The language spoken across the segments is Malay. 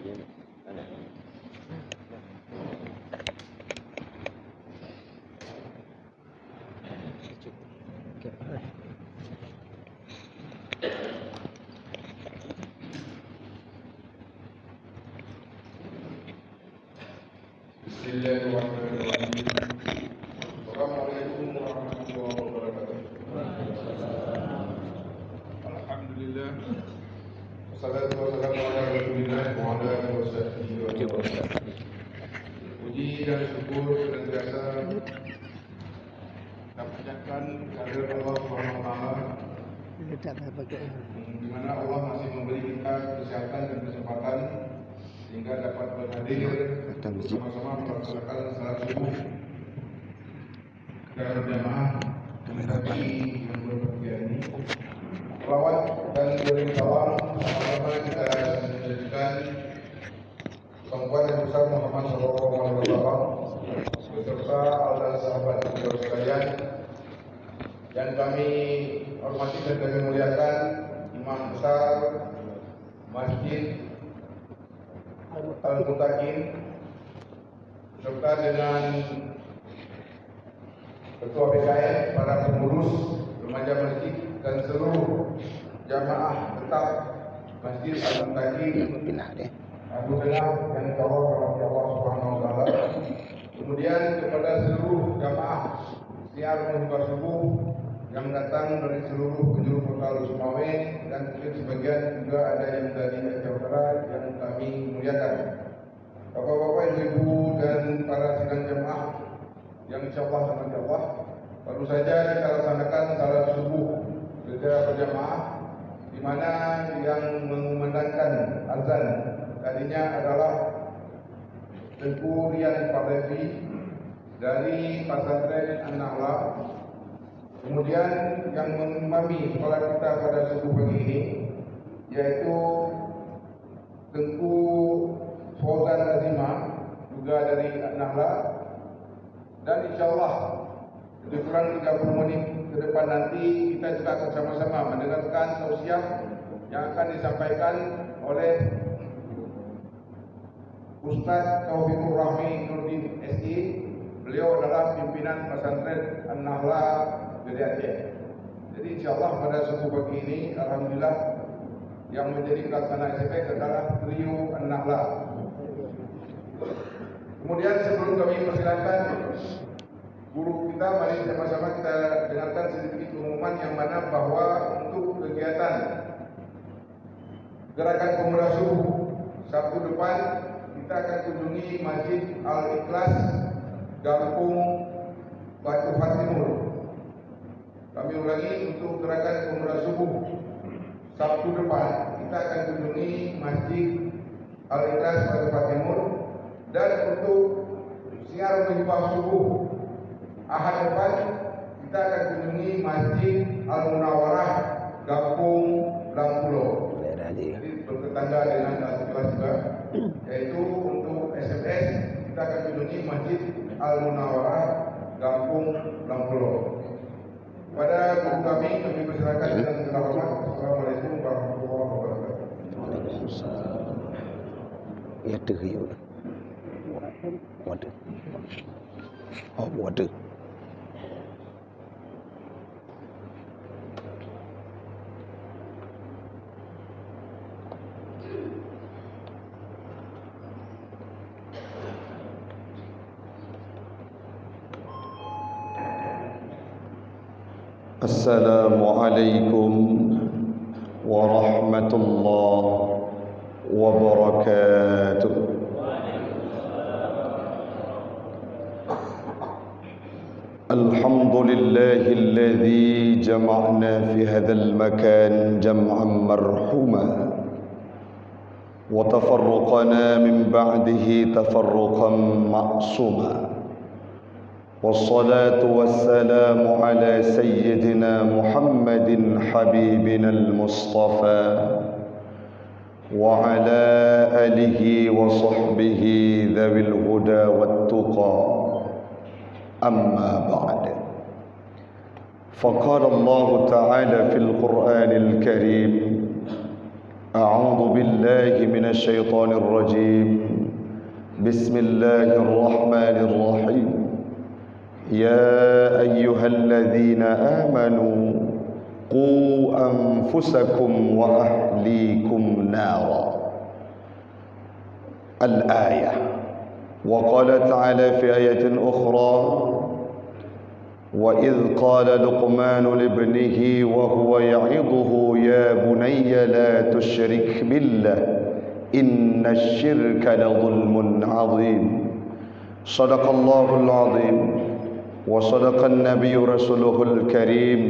Bismillahirrahmanirrahim. Assalamualaikum warahmatullahi wabarakatuh. Alhamdulillah. Wassalatu wassalamu ala Rasulillah wa ala alihi wasahbihi wa sallam. Puji dan syukur senantiasa kita panjatkan kehadirat Allah Subhanahu wa taala. Di mana Allah masih memberi kita kesehatan dan kesempatan sehingga dapat berhadir bersama-sama melaksanakan salat subuh dan berjamaah di yang berbahagia ini. Salawat dan beri salam sama-sama kita menjadikan pengkuat yang besar Muhammad SAW beserta dan sahabat beliau sekalian yang kami hormati dan kami muliakan Imam Besar Masjid Al-Mutakin serta dengan Ketua BKN, para pengurus remaja masjid dan seluruh jamaah tetap Masjid Al-Mutakin Abu Dengar yang dikawal oleh Allah Subhanahu wa taala. Kemudian kepada seluruh jamaah siar menghibah subuh yang datang dari seluruh penjuru kota Sumawe dan mungkin sebagian juga ada yang dari Aceh Utara yang kami muliakan. Bapak-bapak, ibu dan para sidang jemaah yang insyaallah rahmat Allah, baru saja kita laksanakan salat subuh secara berjamaah, di mana yang mengumandangkan azan tadinya adalah Tengku Rian Pardevi dari Pesantren An-Nahla. Kemudian yang mengimami salat kita pada subuh pagi ini yaitu Tengku Fauzan Azima juga dari An-Nahla, dan insyaallah lebih kurang 30 menit ke depan nanti kita juga akan sama-sama mendengarkan tausiah yang akan disampaikan oleh Ustaz Taufikur Rahmi Nurdin SI. Beliau adalah pimpinan pesantren An-Nahla dari Aceh. Jadi insyaallah pada subuh pagi ini alhamdulillah yang menjadi pelaksana SPX adalah trio An-Nahla. Kemudian sebelum kami persilakan guru kita, mari sama-sama kita dengarkan sedikit pengumuman yang mana bahwa untuk kegiatan gerakan pemuda subuh Sabtu depan kita akan kunjungi Masjid Al-Ikhlas Gampung Batu Fatimur. Kami ulangi, untuk gerakan pemuda subuh Sabtu depan kita akan kunjungi Masjid Al-Ikhlas Batu Fatimur, dan untuk siar menghibah subuh Ahad depan kita akan kunjungi Masjid Al-Munawarah Gampung Lampulo. Jadi bertetangga dengan Al-Ikhlas juga, yaitu untuk SMS kita akan kunjungi Masjid Al-Munawarah Gampung Lampulo. Pada guru kami persilakan dengan segala hormat. Assalamualaikum warahmatullahi wabarakatuh. Waalaikumsalam. Ya terhiu. Waduh. Oh, waduh. Assalamualaikum warahmatullahi wabarakatuh. Alhamdulillahilladzi jama'na fi hadzal makan jam'an marhuma wa tafarraqna min ba'dihi tafarruqan ma'suma. والصلاة والسلام على سيدنا محمد حبيبنا المصطفى وعلى آله وصحبه ذوي الهدى والتقى أما بعد فقال الله تعالى في القرآن الكريم أعوذ بالله من الشيطان الرجيم بسم الله الرحمن الرحيم يا أيها الذين آمنوا قوا أنفسكم وأهليكم نارا الآية. وقال تعالى في آية أخرى وإذ قال لقمان لابنه وهو يعظه يا بني لا تشرك بالله إن الشرك لظلم عظيم. صدق الله العظيم وصدق النبي رسوله الكريم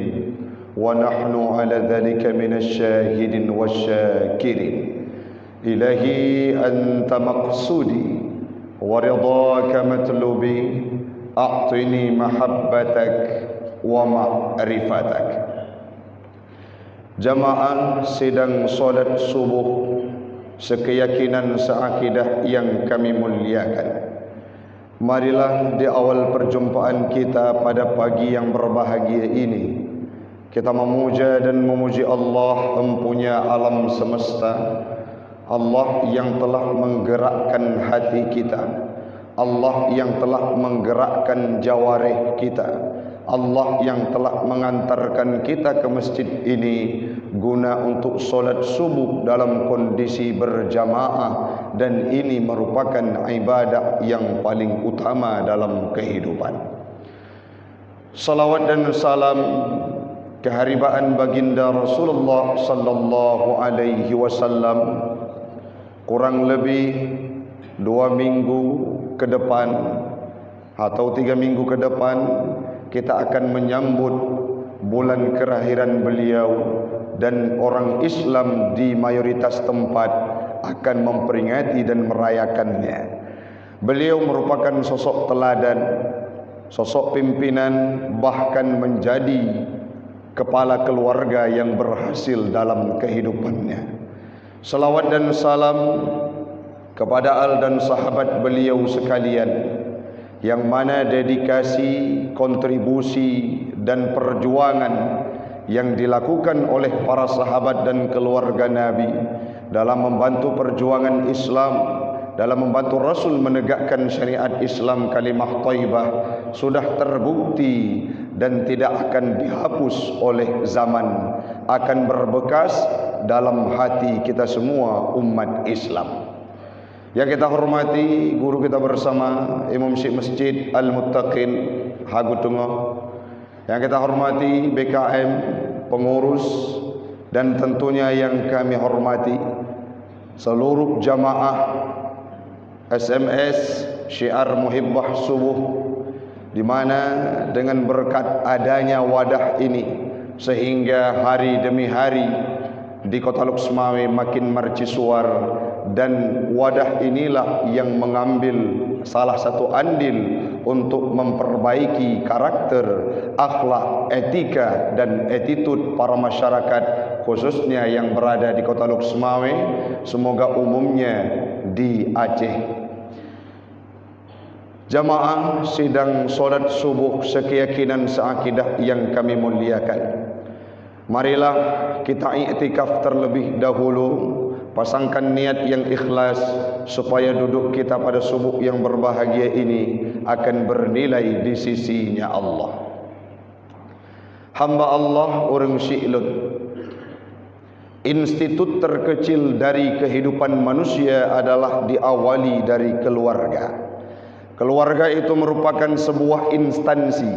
ونحن على ذلك من الشاهدين والشاكرين. إلهي أنت مقصودي ورضاك مطلوبي أعطني محبتك ومعرفتك. Jamaah sidang solat subuh sekeyakinan seakidah yang kami muliakan, marilah di awal perjumpaan kita pada pagi yang berbahagia ini kita memuja dan memuji Allah empunya alam semesta, Allah yang telah menggerakkan hati kita, Allah yang telah menggerakkan jawarih kita, Allah yang telah mengantarkan kita ke masjid ini guna untuk solat subuh dalam kondisi berjamaah, dan ini merupakan ibadah yang paling utama dalam kehidupan. Salawat dan salam keharibaan baginda Rasulullah sallallahu alaihi wasallam. Kurang lebih 2 minggu ke depan atau 3 minggu ke depan kita akan menyambut bulan kelahiran beliau, dan orang Islam di mayoritas tempat akan memperingati dan merayakannya. Beliau merupakan sosok teladan, sosok pimpinan, bahkan menjadi kepala keluarga yang berhasil dalam kehidupannya. Salawat dan salam kepada al dan sahabat beliau sekalian, yang mana dedikasi, kontribusi dan perjuangan yang dilakukan oleh para sahabat dan keluarga Nabi dalam membantu perjuangan Islam, dalam membantu Rasul menegakkan syariat Islam kalimah thayyibah sudah terbukti dan tidak akan dihapus oleh zaman, akan berbekas dalam hati kita semua umat Islam. Yang kita hormati guru kita bersama Imam Syekh Masjid Al-Muttaqin Hagutungo, yang kita hormati BKM, pengurus, dan tentunya yang kami hormati seluruh jamaah SMS Syiar Muhibbah Subuh, di mana dengan berkat adanya wadah ini sehingga hari demi hari di Kota Luksmawe makin mercusuar, dan wadah inilah yang mengambil salah satu andil untuk memperbaiki karakter, akhlak, etika dan attitude para masyarakat khususnya yang berada di Kota Luksmawe, semoga umumnya di Aceh. Jamaah sidang solat subuh sekeyakinan seakidah yang kami muliakan, marilah kita iktikaf terlebih dahulu, pasangkan niat yang ikhlas supaya duduk kita pada subuh yang berbahagia ini akan bernilai di sisinya Allah. Hamba Allah orang Syi'lut, institut terkecil dari kehidupan manusia adalah diawali dari keluarga. Keluarga itu merupakan sebuah instansi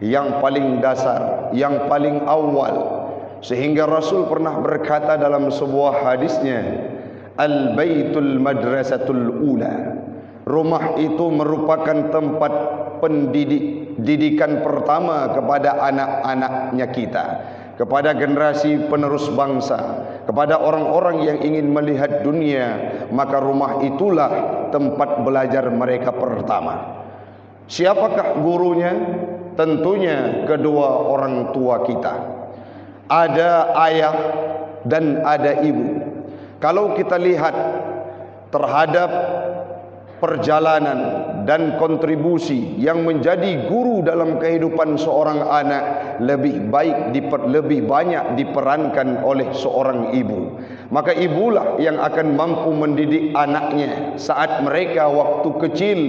yang paling dasar, yang paling awal, sehingga Rasul pernah berkata dalam sebuah hadisnya, Al-Baitul Madrasatul Ula, rumah itu merupakan tempat pendidikan pertama kepada anak-anaknya kita, kepada generasi penerus bangsa, kepada orang-orang yang ingin melihat dunia, maka rumah itulah tempat belajar mereka pertama. Siapakah gurunya? Tentunya kedua orang tua kita. Ada ayah dan ada ibu. Kalau kita lihat terhadap perjalanan dan kontribusi yang menjadi guru dalam kehidupan seorang anak lebih banyak diperankan oleh seorang ibu. Maka ibulah yang akan mampu mendidik anaknya saat mereka waktu kecil.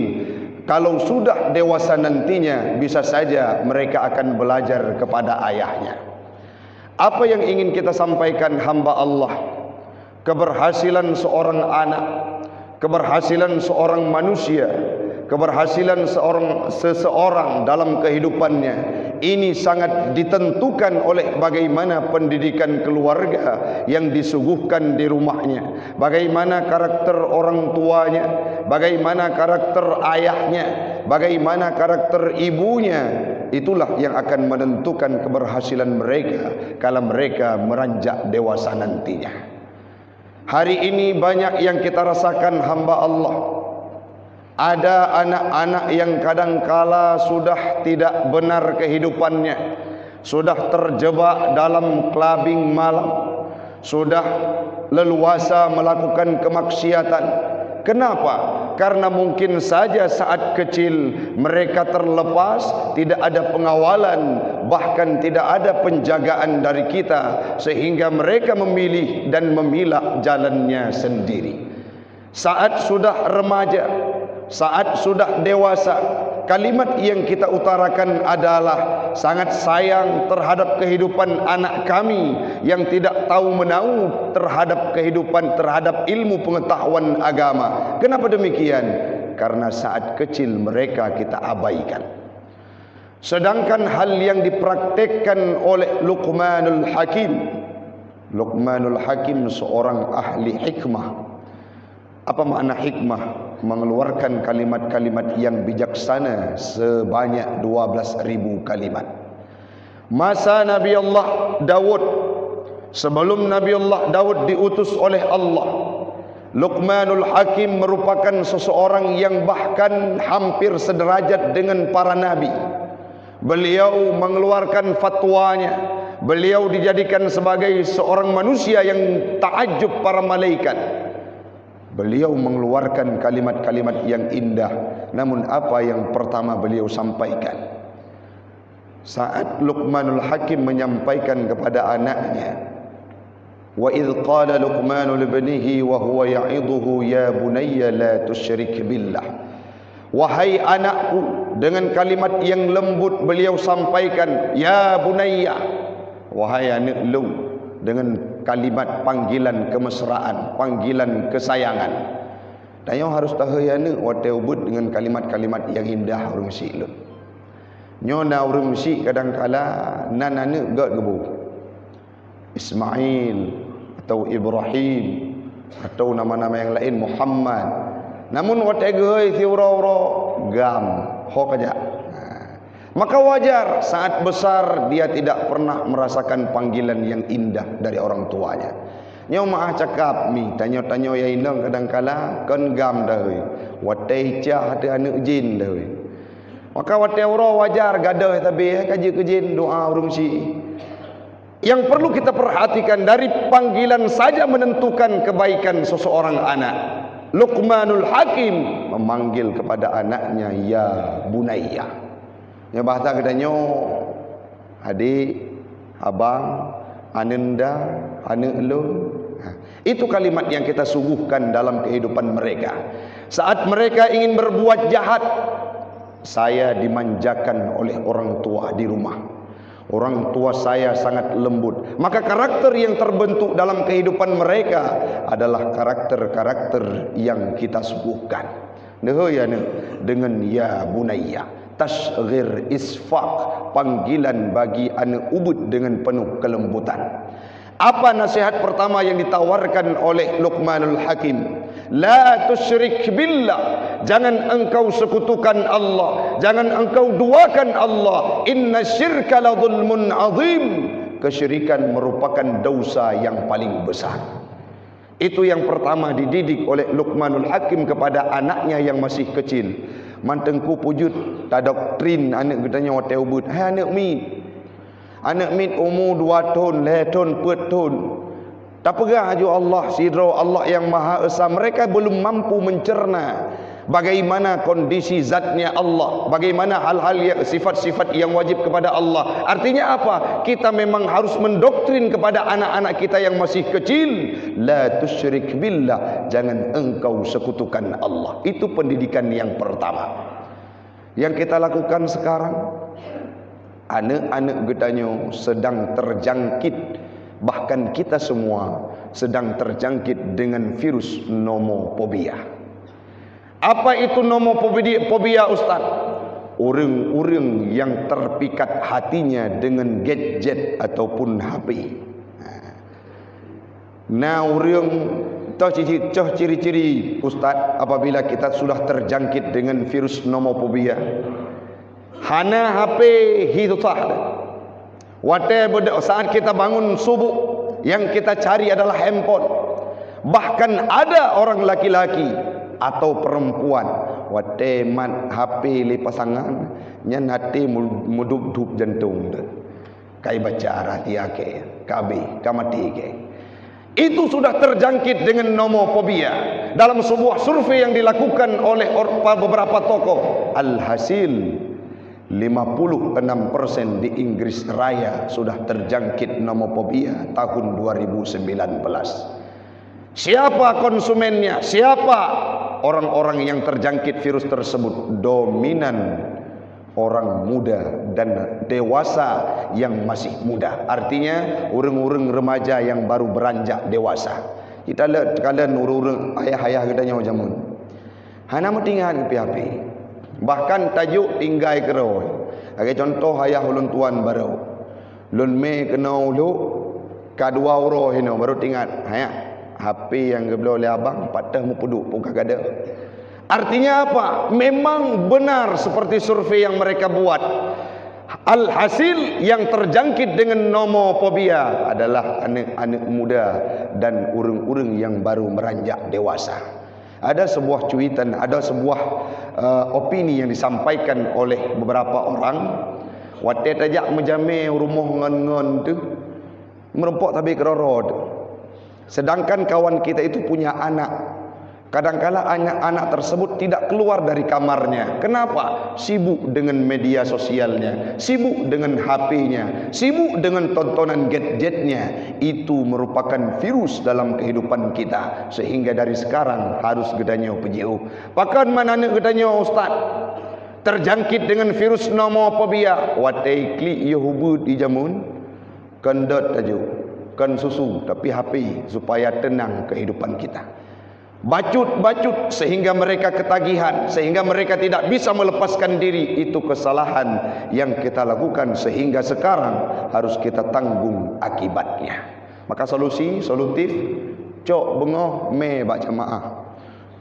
Kalau sudah dewasa nantinya, bisa saja mereka akan belajar kepada ayahnya. Apa yang ingin kita sampaikan hamba Allah? Keberhasilan seorang anak, keberhasilan seorang manusia, keberhasilan seseorang dalam kehidupannya ini sangat ditentukan oleh bagaimana pendidikan keluarga yang disuguhkan di rumahnya, bagaimana karakter orang tuanya, bagaimana karakter ayahnya, bagaimana karakter ibunya. Itulah yang akan menentukan keberhasilan mereka kalau mereka meranjak dewasa nantinya. Hari ini banyak yang kita rasakan hamba Allah. Ada anak-anak yang kadangkala sudah tidak benar kehidupannya, sudah terjebak dalam kelabing malam, sudah leluasa melakukan kemaksiatan. Kenapa? Karena mungkin saja saat kecil mereka terlepas, tidak ada pengawalan, bahkan tidak ada penjagaan dari kita, sehingga mereka memilih dan memilah jalannya sendiri. Saat sudah remaja, saat sudah dewasa, kalimat yang kita utarakan adalah sangat sayang terhadap kehidupan anak kami yang tidak tahu menau terhadap kehidupan, terhadap ilmu pengetahuan agama. Kenapa demikian? Karena saat kecil mereka kita abaikan. Sedangkan hal yang dipraktekkan oleh Luqmanul Hakim, Luqmanul Hakim seorang ahli hikmah. Apa makna hikmah? Mengeluarkan kalimat-kalimat yang bijaksana sebanyak 12.000 kalimat. Masa Nabi Allah Daud, sebelum Nabi Allah Daud diutus oleh Allah, Luqmanul Hakim merupakan seseorang yang bahkan hampir sederajat dengan para nabi. Beliau mengeluarkan fatwanya, beliau dijadikan sebagai seorang manusia yang takjub para malaikat. Beliau mengeluarkan kalimat-kalimat yang indah. Namun apa yang pertama beliau sampaikan? Saat Luqmanul Hakim menyampaikan kepada anaknya, wa idh qala Luqmanu libnihi wa huwa ya'idhuhu ya bunayya la tusyrik billah. Wahai anakku, dengan kalimat yang lembut beliau sampaikan, ya bunayya, wahai anak lu, dengan kalimat panggilan kemesraan, panggilan kesayangan. Dan yang harus tahu ya ni wate ubud dengan kalimat-kalimat yang indah urang si lu. Nyona urang si kadangkala nanane gak gebu. Ismail atau Ibrahim atau nama-nama yang lain Muhammad. Namun wate geuy si ura-ura gam ho kaja. Maka wajar saat besar dia tidak pernah merasakan panggilan yang indah dari orang tuanya. Nyo maah cakap mi tanyo-tanyo ya inang kadangkala kon gam deui. Wate cah hati anak jin deui. Maka wate uro wajar gadah tapi kaji ke jin doa urung si. Yang perlu kita perhatikan dari panggilan saja menentukan kebaikan seseorang anak. Luqmanul Hakim memanggil kepada anaknya ya bunayya. Ya bahasa katanya adik, abang, ananda, anak lu. Itu kalimat yang kita suguhkan dalam kehidupan mereka. Saat mereka ingin berbuat jahat, saya dimanjakan oleh orang tua di rumah. Orang tua saya sangat lembut. Maka karakter yang terbentuk dalam kehidupan mereka adalah karakter-karakter yang kita suguhkan. Dengan ya bunayya, tasghir isfaq, panggilan bagi anak ubud dengan penuh kelembutan. Apa nasihat pertama yang ditawarkan oleh Luqmanul Hakim? La tusyrik billah, jangan engkau sekutukan Allah, jangan engkau duakan Allah. Inna syirka la zulmun azim, kesyirikan merupakan dosa yang paling besar. Itu yang pertama dididik oleh Luqmanul Hakim kepada anaknya yang masih kecil. Mantengku pujud tak doktrin anak katanya wate ubud. Hai anak mit umur 2 tahun, 2 tahun, 4 tahun. Tak pegah aju Allah, sidro Allah yang Maha Esa. Mereka belum mampu mencerna bagaimana kondisi zatnya Allah, bagaimana hal-hal yang sifat-sifat yang wajib kepada Allah. Artinya apa? Kita memang harus mendoktrin kepada anak-anak kita yang masih kecil, la tusyrik billah, jangan engkau sekutukan Allah. Itu pendidikan yang pertama. Yang kita lakukan sekarang, anak-anak gedanyo sedang terjangkit, bahkan kita semua sedang terjangkit dengan virus nomofobia. Apa itu nomofobia, Ustaz? Orang-orang yang terpikat hatinya dengan gadget ataupun HP. Nah, orang tahu ciri-ciri, Ustaz, apabila kita sudah terjangkit dengan virus nomofobia. Hana HP hitutah. Saat kita bangun subuh, yang kita cari adalah handphone. Bahkan ada orang laki-laki atau perempuan man HP le pasangan nya nate muduk-duk jantung de kai baca arati ake kabe kamati ke. Itu sudah terjangkit dengan nomofobia. Dalam sebuah survei yang dilakukan oleh beberapa tokoh, alhasil 56% di Inggris Raya sudah terjangkit nomofobia tahun 2019. Siapa konsumennya? Siapa orang-orang yang terjangkit virus tersebut? Dominan orang muda dan dewasa yang masih muda. Artinya orang-orang remaja yang baru beranjak dewasa. Kita lihat kalian orang-orang ayah-ayah gedanya jamun. Hana metinggal ke PHP. Bahkan tajuk tinggai kerau. Bagi contoh ayah ulun tuan baru. Lun me kena ulu kadua uro hino baru tinggal. Hayah HP yang gebelo oleh abang patah mu puduk pun kagak ada. Artinya apa? Memang benar seperti survei yang mereka buat. Alhasil yang terjangkit dengan nomofobia adalah anak-anak muda dan urang-urang yang baru meranjak dewasa. Ada sebuah cuitan, ada sebuah opini yang disampaikan oleh beberapa orang. Wate tajak menjame rumah ngon-ngon tu merempok tapi kerorod. Sedangkan kawan kita itu punya anak. Kadangkala anak-anak tersebut tidak keluar dari kamarnya. Kenapa? Sibuk dengan media sosialnya, sibuk dengan HP-nya, sibuk dengan tontonan gadgetnya. Itu merupakan virus dalam kehidupan kita. Sehingga dari sekarang harus gedanyo pejiu. Pakan mana anak gedanyo, Ustaz? Terjangkit dengan virus nomofobia. Watai klik yuhubud ijamun. Kendot tajuk. Kan susu tapi HP supaya tenang kehidupan kita. Bacut-bacut sehingga mereka ketagihan, sehingga mereka tidak bisa melepaskan diri. Itu kesalahan yang kita lakukan sehingga sekarang harus kita tanggung akibatnya. Maka solutif, cok bengoh me baca jemaah,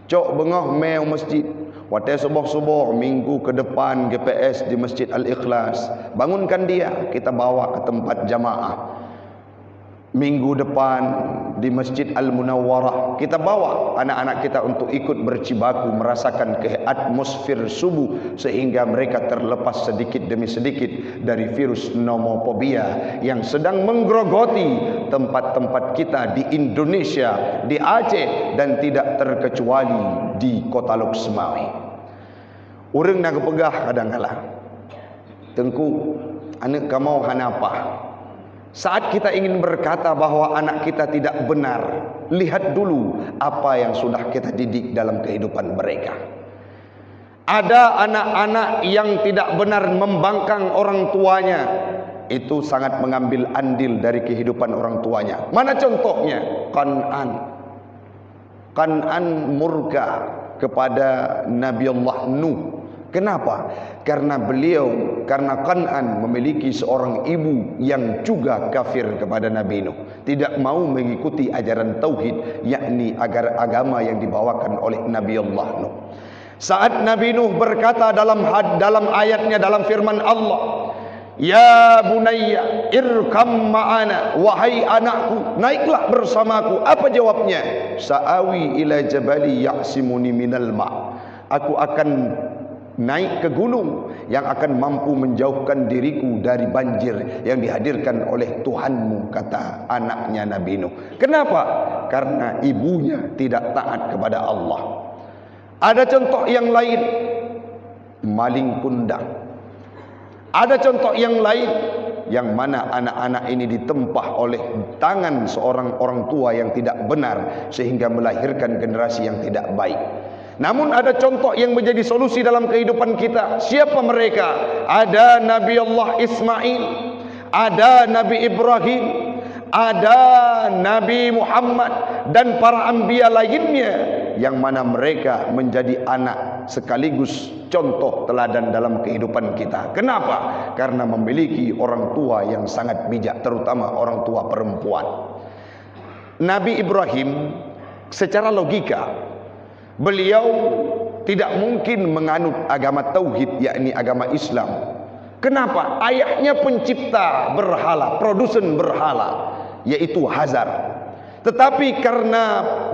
cok bengoh me masjid. Watai subuh-subuh minggu ke depan GPS di Masjid Al-Ikhlas, bangunkan dia, kita bawa ke tempat jamaah. Minggu depan di Masjid Al-Munawwarah kita bawa anak-anak kita untuk ikut bercibaku, merasakan atmosfer subuh sehingga mereka terlepas sedikit demi sedikit dari virus nomofobia yang sedang menggerogoti tempat-tempat kita di Indonesia, di Aceh dan tidak terkecuali di Kota Lok Semawe. Urang nak pegah kadang-kala. Tengku anak kamu hanapa? Saat kita ingin berkata bahwa anak kita tidak benar, lihat dulu apa yang sudah kita didik dalam kehidupan mereka. Ada anak-anak yang tidak benar membangkang orang tuanya. Itu sangat mengambil andil dari kehidupan orang tuanya. Mana contohnya? Kan'an murka kepada Nabi Allah Nuh. Kenapa? Karena Kan'an memiliki seorang ibu yang juga kafir kepada Nabi Nuh. Tidak mau mengikuti ajaran tauhid, yakni agar agama yang dibawakan oleh Nabi Allah Nuh. Saat Nabi Nuh berkata dalam ayatnya, dalam firman Allah, ya bunayya irkam ma'ana, wahai anakku naiklah bersamaku. Apa jawabnya? Sa'awi ila jabali ya'simuni minal ma'. Aku akan naik ke gunung yang akan mampu menjauhkan diriku dari banjir yang dihadirkan oleh Tuhanmu, kata anaknya Nabi Nuh. Kenapa? Karena ibunya tidak taat kepada Allah. Ada contoh yang lain, maling kundang. Ada contoh yang lain, yang mana anak-anak ini ditempah oleh tangan seorang orang tua yang tidak benar sehingga melahirkan generasi yang tidak baik. Namun ada contoh yang menjadi solusi dalam kehidupan kita. Siapa mereka? Ada Nabi Allah Ismail, ada Nabi Ibrahim, ada Nabi Muhammad dan para anbiya lainnya, yang mana mereka menjadi anak sekaligus contoh teladan dalam kehidupan kita. Kenapa? Karena memiliki orang tua yang sangat bijak, terutama orang tua perempuan. Nabi Ibrahim secara logika beliau tidak mungkin menganut agama tauhid, yakni agama Islam. Kenapa? Ayahnya pencipta berhala, produsen berhala, yaitu Hazar. Tetapi karena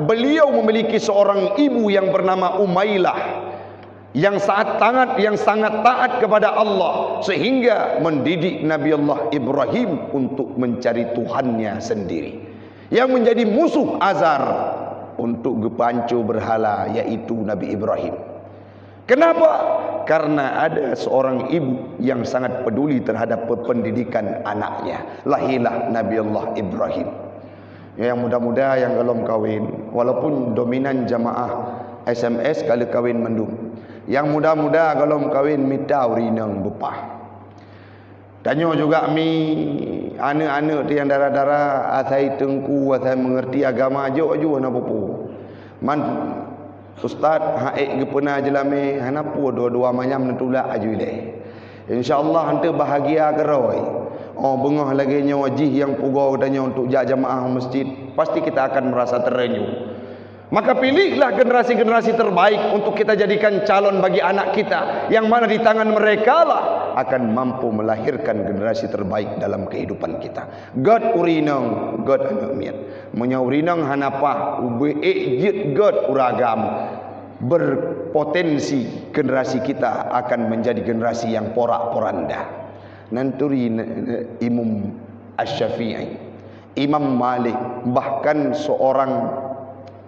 beliau memiliki seorang ibu yang bernama Umailah, yang sangat taat kepada Allah, sehingga mendidik Nabi Allah Ibrahim untuk mencari Tuhannya sendiri, yang menjadi musuh Azar untuk gepancu berhala, yaitu Nabi Ibrahim. Kenapa? Karena ada seorang ibu yang sangat peduli terhadap pendidikan anaknya. Lahirlah Nabi Allah Ibrahim. Yang muda-muda yang belum kahwin, walaupun dominan jamaah SMS kalau kahwin mendung, yang muda-muda kalau kahwin minta urinang bepah. Tanya juga mi anak-anak yang darah-darah atai tengku atai mengerti agama aja nak popo. Man ustaz haik ke pernah jelame hanapu dua-dua macam netulak aju le. Insyaallah hante bahagia keroi. Oh bengah lagi nyawa wajih yang pugau tanya untuk jamaah masjid, pasti kita akan merasa terenyuh. Maka pilihlah generasi-generasi terbaik untuk kita jadikan calon bagi anak kita, yang mana di tangan mereka lah akan mampu melahirkan generasi terbaik dalam kehidupan kita. God urinang, God anak miat. Menyaurinang hanapa, ube ejit God uragam. Berpotensi generasi kita akan menjadi generasi yang porak-poranda. Nanturi Imam Asy-Syafi'i, Imam Malik, bahkan seorang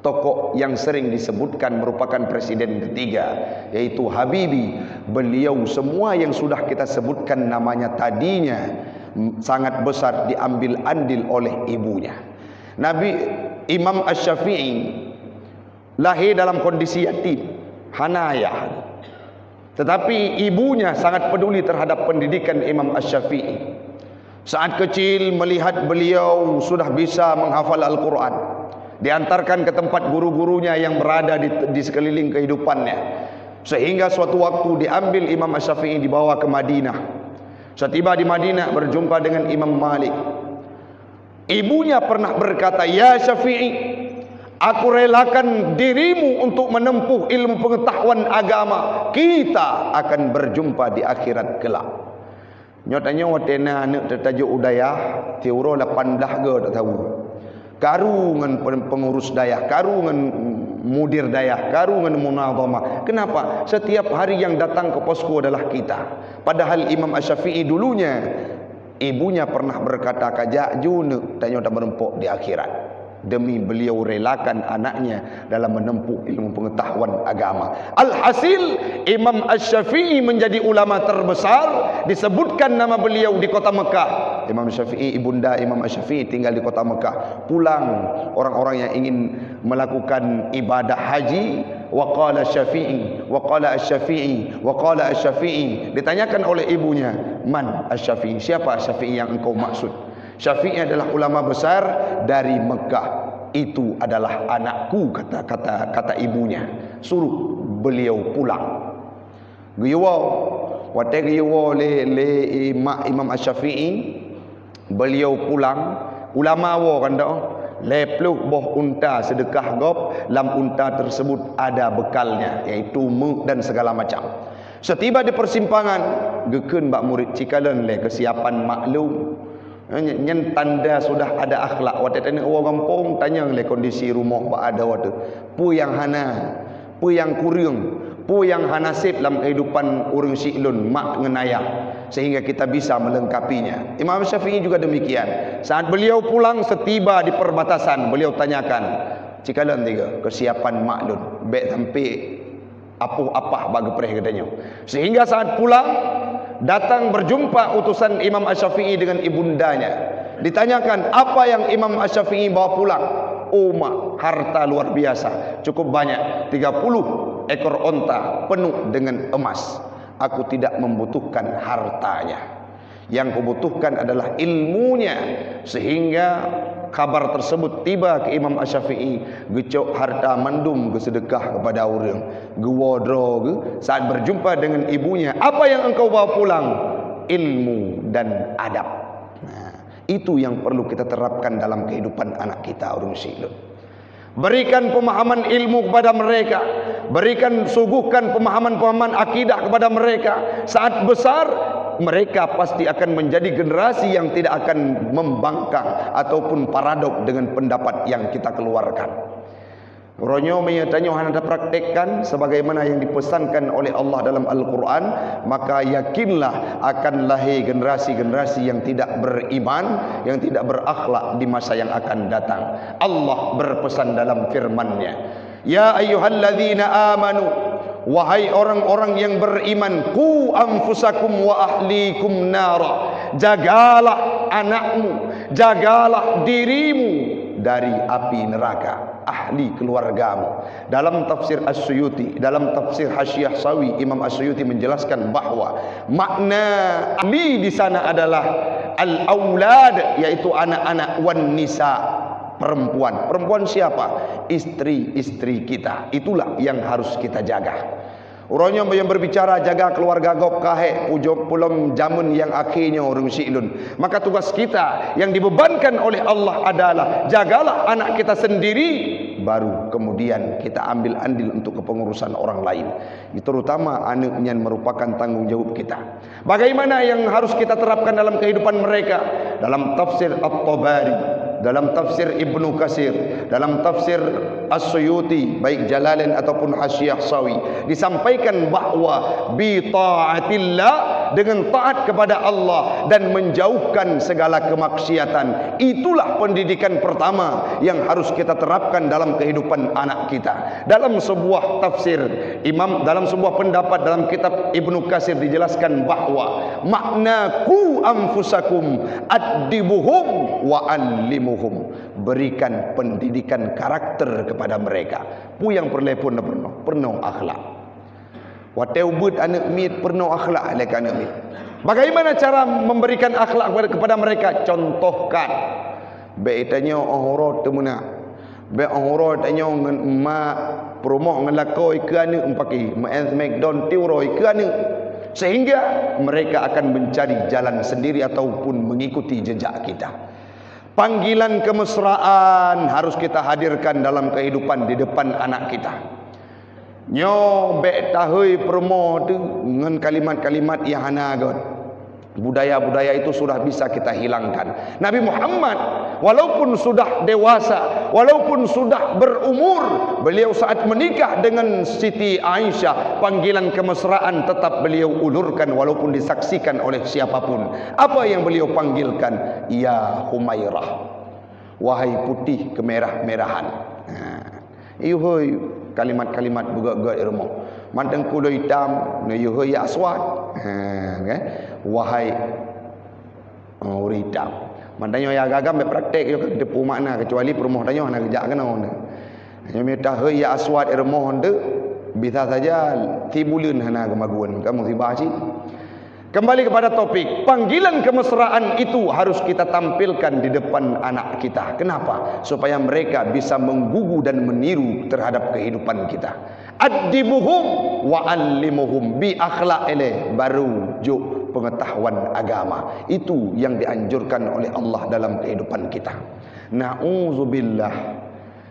tokoh yang sering disebutkan merupakan presiden ketiga, yaitu Habibie. Beliau semua yang sudah kita sebutkan namanya tadinya sangat besar diambil andil oleh ibunya. Nabi Imam Asy-Syafi'i lahir dalam kondisi yatim, hana ayah. Tetapi ibunya sangat peduli terhadap pendidikan Imam Asy-Syafi'i. Saat kecil melihat beliau sudah bisa menghafal Al-Quran, diantarkan ke tempat guru-gurunya yang berada di sekeliling kehidupannya, sehingga suatu waktu diambil Imam Asy-Syafi'i dibawa ke Madinah. Setiba di Madinah berjumpa dengan Imam Malik. Ibunya pernah berkata, "Ya Syafi'i, aku relakan dirimu untuk menempuh ilmu pengetahuan agama. Kita akan berjumpa di akhirat kelak." Nyatanya watena anak tertajuk udayah, teuro 18 ke tak tahu. Karu dengan pengurus dayah, karu dengan mudir dayah, karu dengan munazamah. Kenapa? Setiap hari yang datang ke posko adalah kita. Padahal Imam Asy-Syafi'i dulunya ibunya pernah berkata, "Kajak june tanya tak merempok di akhirat." Demi beliau relakan anaknya dalam menempuh ilmu pengetahuan agama. Alhasil Imam Asy-Syafi'i menjadi ulama terbesar. Disebutkan nama beliau di kota Mekah. Imam Syafi'i, ibunda Imam Asy-Syafi'i tinggal di kota Mekah. Pulang orang-orang yang ingin melakukan ibadah haji, waqala Syafi'i, waqala Asy-Syafi'i, waqala Asy-Syafi'i. Ditanyakan oleh ibunya, "Man Asy-Syafi'i? Siapa Syafi'i yang engkau maksud?" Syafi'i adalah ulama besar dari Mekah. Itu adalah anakku, kata ibunya. Suruh beliau pulang. Giwa, waktu giwa le Imam Asy-Syafi'i, beliau pulang. Ulama wa kan dah, le peluk boh unta sedekah gop, lam unta tersebut ada bekalnya, yaitu muk dan segala macam. Setiba di persimpangan, geken bak murid cikalan le kesiapan maklum. Nyen tanda sudah ada akhlak. Waktu tanya orang kampung, tanya le kondisi rumah bak ada waktu. Pu yang hana, pu yang kurang, pu yang hanasib dalam kehidupan urang siklun mak ngenayang, sehingga kita bisa melengkapinya. Imam Syafi'i juga demikian. Saat beliau pulang setiba di perbatasan, beliau tanyakan, "Cikalan tiga kesiapan maklun, baik sampai Apa bagi perih katanya. Sehingga saat pulang datang berjumpa utusan Imam Asy-Syafi'i dengan ibundanya. Ditanyakan, apa yang Imam Asy-Syafi'i bawa pulang? Mak, harta luar biasa, cukup banyak, 30 ekor onta penuh dengan emas. Aku tidak membutuhkan hartanya. Yang kubutuhkan adalah ilmunya. Sehingga kabar tersebut tiba ke Imam Asy-Syafi'i, gecok harta mandum ke sedekah kepada orang, gewodro ke. Saat berjumpa dengan ibunya, apa yang engkau bawa pulang? Ilmu dan adab. Nah, itu yang perlu kita terapkan dalam kehidupan anak kita orang Muslim. Berikan pemahaman ilmu kepada mereka, berikan, suguhkan pemahaman-pemahaman akidah kepada mereka. Saat besar mereka pasti akan menjadi generasi yang tidak akan membangkang ataupun paradok dengan pendapat yang kita keluarkan. Ronyo menyatanya anda praktekkan sebagaimana yang dipesankan oleh Allah dalam Al-Quran, maka yakinlah akan lahir generasi-generasi yang tidak beriman, yang tidak berakhlak di masa yang akan datang. Allah berpesan dalam firman-Nya, ya ayyuhalladzina amanu, wahai orang-orang yang beriman, qu anfusakum wa ahlikum nara, jagalah anakmu, jagalah dirimu dari api neraka, ahli keluargamu. Dalam tafsir As-Suyuti, dalam tafsir Hasyiah Sawi, Imam As-Suyuti menjelaskan bahwa makna ahli di sana adalah al-aulad, yaitu anak-anak, wan nisa, perempuan. Perempuan siapa? Istri-istri kita. Itulah yang harus kita jaga. Orangnya yang berbicara jaga keluarga gop kahe pulang jamun yang akhirnya orang silun. Maka tugas kita yang dibebankan oleh Allah adalah jagalah anak kita sendiri, baru kemudian kita ambil andil untuk kepengurusan orang lain. Terutama anaknya merupakan tanggung jawab kita. Bagaimana yang harus kita terapkan dalam kehidupan mereka? Dalam tafsir At-Tabari, dalam tafsir Ibnu Katsir, dalam tafsir As-Suyuti, baik Jalalain ataupun Hasyiah Sawi, disampaikan bahwa bi taatillah, dengan taat kepada Allah dan menjauhkan segala kemaksiatan. Itulah pendidikan pertama yang harus kita terapkan dalam kehidupan anak kita. Dalam sebuah tafsir dalam sebuah pendapat dalam kitab Ibnu Katsir dijelaskan bahwa makna qu anfusakum addibuhum wa allimuhum, berikan pendidikan karakter kepada mereka. Pu yang perlepon penuh akhlak. Wateu but anak mit penuh akhlak lek anak mit. Bagaimana cara memberikan akhlak kepada mereka? Contohkan. Be tanya ohoro temuna. Be ohoro tanya ngan mak promoh ngan lakoi ke anak empaki McDonald tiuroi ke anak, sehingga mereka akan mencari jalan sendiri ataupun mengikuti jejak kita. Panggilan kemesraan harus kita hadirkan dalam kehidupan di depan anak kita. Nyo be tahui promo tu dengan kalimat-kalimat yang hanagot. Budaya-budaya itu sudah bisa kita hilangkan. Nabi Muhammad walaupun sudah dewasa, walaupun sudah berumur, beliau saat menikah dengan Siti Aisyah, panggilan kemesraan tetap beliau ulurkan walaupun disaksikan oleh siapapun. Apa yang beliau panggilkan? Ya Humairah, wahai putih kemerah-merahan. Yuhoi, kalimat-kalimat buga-buga irmo. Manteng kuda hitam, yuhoi ya aswad. Wahai orang hitam. Mantanya ya gagam praktek yo depu makna kecuali perumoh tanya nak kerja kena onda. Hanya minta he ya aswad irmo onda bisa saja tibulun hana kemaguan kamu sibaci. Kembali kepada topik, panggilan kemesraan itu harus kita tampilkan di depan anak kita. Kenapa? Supaya mereka bisa menggugu dan meniru terhadap kehidupan kita. Addibuhum wa allimuhum, bi akhlaq ele baru juk pengetahuan agama. Itu yang dianjurkan oleh Allah dalam kehidupan kita. Na'udzubillah,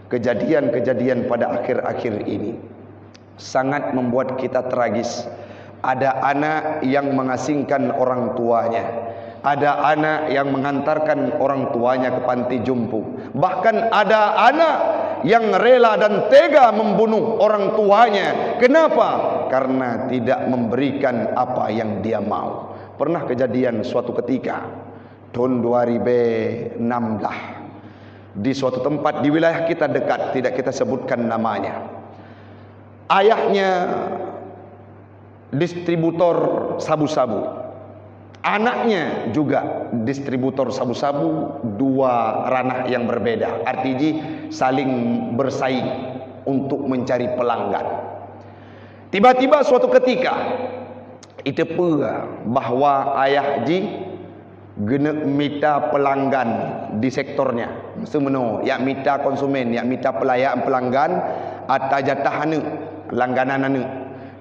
kejadian-kejadian pada akhir-akhir ini sangat membuat kita tragis. Ada anak yang mengasingkan orang tuanya, ada anak yang mengantarkan orang tuanya ke panti jompo, bahkan ada anak yang rela dan tega membunuh orang tuanya. Kenapa? Karena tidak memberikan apa yang dia mau. Pernah kejadian suatu ketika tahun 2016 di suatu tempat di wilayah kita dekat, tidak kita sebutkan namanya. Ayahnya distributor sabu-sabu. Anaknya juga distributor sabu-sabu, dua ranah yang berbeda. Artinya saling bersaing untuk mencari pelanggan. Tiba-tiba suatu ketika itu pula bahawa ayah ji gena minta pelanggan di sektornya. Semeno yak minta konsumen, yak minta pelanggan atau jatah anu, langganan anu.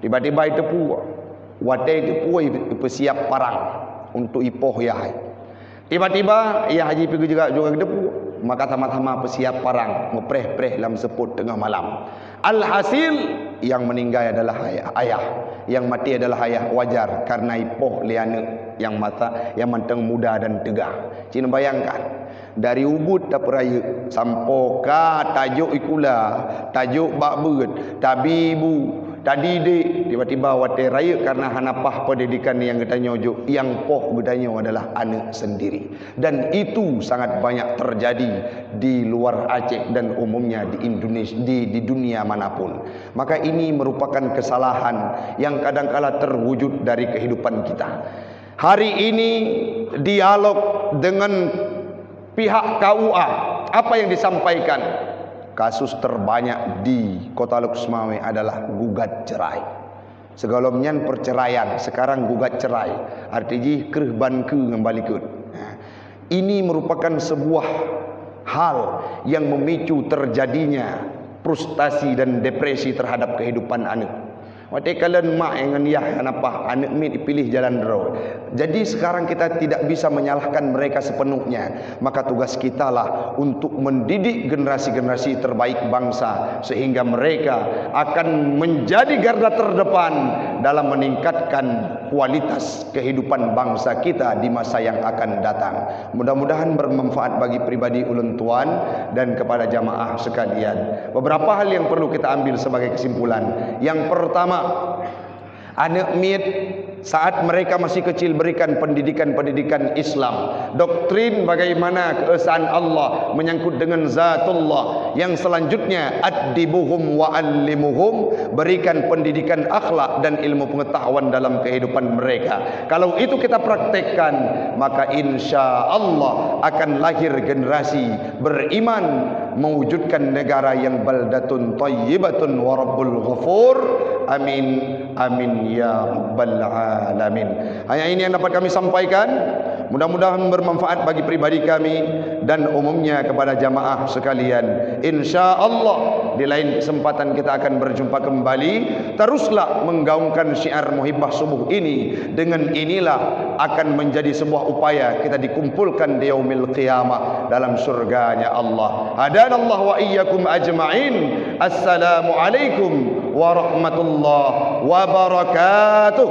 Tiba-tiba itu pula wadai itu pula bersiap parang untuk ipoh yah. Tiba-tiba ya haji pergi juga depu, maka sama-sama bersiap parang, ngepreh-preh dalam seput tengah malam. Alhasil yang meninggal adalah ayah, yang mati adalah ayah. Wajar karena ipoh liana yang manteng muda dan tegah. Cina bayangkan dari Ubud tak peraya sampai ke tajuk ikula, tajuk bakbet, tabibu, tadi tiba-tiba wate raya karena hanapah pendidikan yang kita nyojuk, yang poh gedanya adalah anak sendiri. Dan itu sangat banyak terjadi di luar Aceh dan umumnya di Indonesia, di dunia manapun. Maka ini merupakan kesalahan yang kadang-kala terwujud dari kehidupan kita. Hari ini dialog dengan pihak KUA, apa yang disampaikan? Kasus terbanyak di Kota Luksmawe adalah gugat cerai. Sebelumnya perceraian, sekarang gugat cerai. Artinya kerban ke ngembali ke. Ini merupakan sebuah hal yang memicu terjadinya frustasi dan depresi terhadap kehidupan anak. Waktu kalian mak yang yah kenapa anak mi dipilih jalan road. Jadi sekarang kita tidak bisa menyalahkan mereka sepenuhnya. Maka tugas kita lah untuk mendidik generasi-generasi terbaik bangsa sehingga mereka akan menjadi garda terdepan dalam meningkatkan kualitas kehidupan bangsa kita di masa yang akan datang. Mudah-mudahan bermanfaat bagi pribadi ulun tuan dan kepada jamaah sekalian. Beberapa hal yang perlu kita ambil sebagai kesimpulan. Yang pertama, anak mit saat mereka masih kecil berikan pendidikan Islam, doktrin bagaimana keesaan Allah menyangkut dengan zatullah. Yang selanjutnya addibuhum wa allimuhum, berikan pendidikan akhlak dan ilmu pengetahuan dalam kehidupan mereka. Kalau itu kita praktekkan, maka insya Allah akan lahir generasi beriman, mewujudkan negara yang baldatun thayyibatun wa rabbul ghafur. Amin amin ya rabbal alamin. Hanya ini yang dapat kami sampaikan. Mudah-mudahan bermanfaat bagi pribadi kami dan umumnya kepada jamaah sekalian. Insya Allah di lain kesempatan kita akan berjumpa kembali. Teruslah menggaungkan syiar muhibbah subuh ini. Dengan inilah akan menjadi sebuah upaya kita dikumpulkan di yaumil qiyamah dalam surganya Allah. Hadanallahu wa iyyakum ajma'in. Assalamualaikum warahmatullahi wabarakatuh.